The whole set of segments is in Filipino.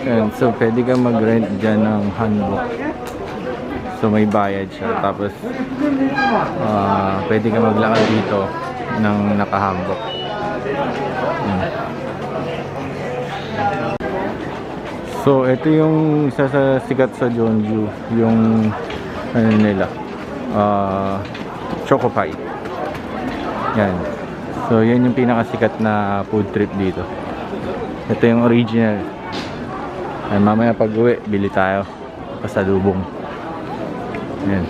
Yan, so pwede kang mag-rent dyan ng hanbok. So may bayad siya. Tapos pwede kang maglakad dito ng nakahanbok. So ito yung isa sa sikat sa Jeonju, yung ano nila, Choco Pie. Yan. So yan yung pinakasikat na food trip dito. Ito yung original. Ay, mamaya pag uwi, bili tayo pasalubong. Yan.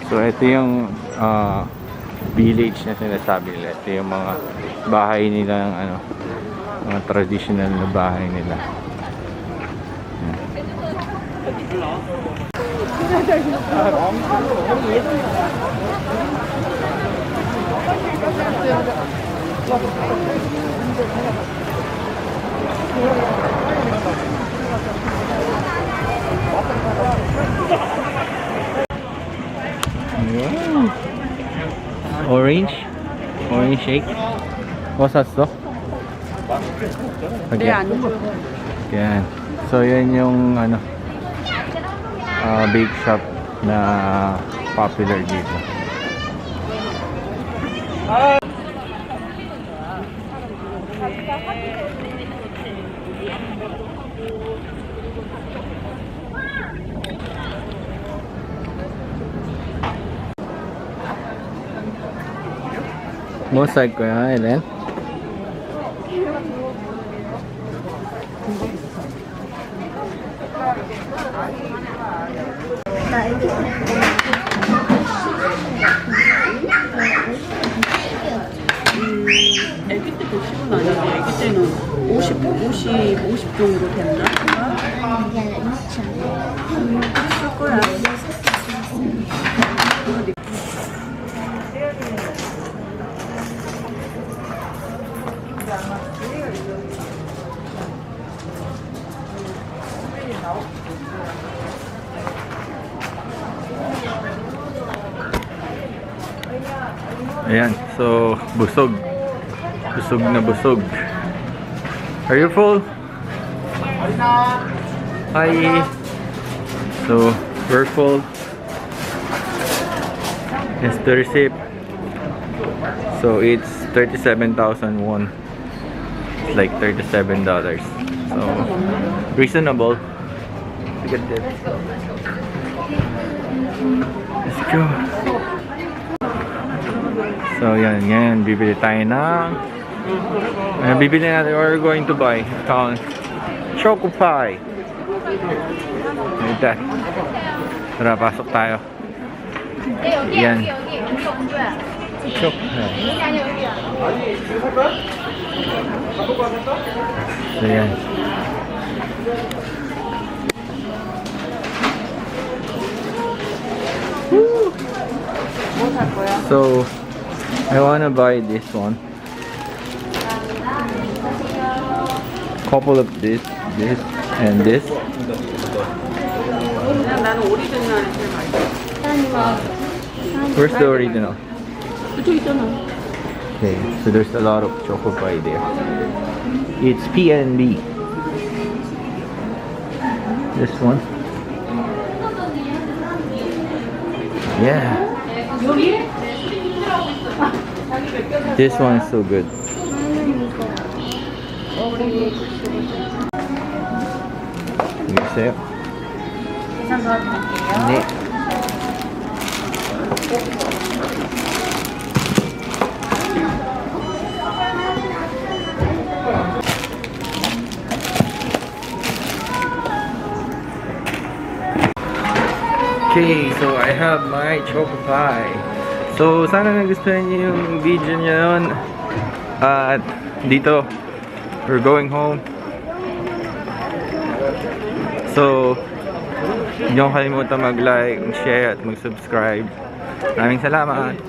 So ito yung village na sinasabi nila. Ito yung mga bahay nila, ano, mga traditional na bahay nila. Orange shake. 뭐 샀어? 네, 안 줘. Yan. So yan yung ano, bake shop na popular dito. 뭐 살 거야, 엘렌? 애기 때 110은 아닌데 애기 때는 50 정도 됐나? 쓸 거야. Ayan, so busog na busog. Are you full? Hi. So we're full. Here's the receipt. So it's 37,000 won. It's like $37. So reasonable. Look at this. Let's go. So yan, bibili tayo ng bibili natin, or we're going to buy Choco Pie. Ito. Tara, pasok tayo. Yan. Choco Pie. So yan. So I wanna buy this one. Couple of this, and this. Where's the original? Okay, so there's a lot of Choco Pie there. It's PNB. This one. Yeah. This one is so good. Gusto? Hindi. Okay, so I have my Choco Pie. So, sana nagustuhan niyo yung video niyo yun. At dito, we're going home. So, hindi nyo kalimutan mag-like, mag-share at mag-subscribe. Maraming salamat!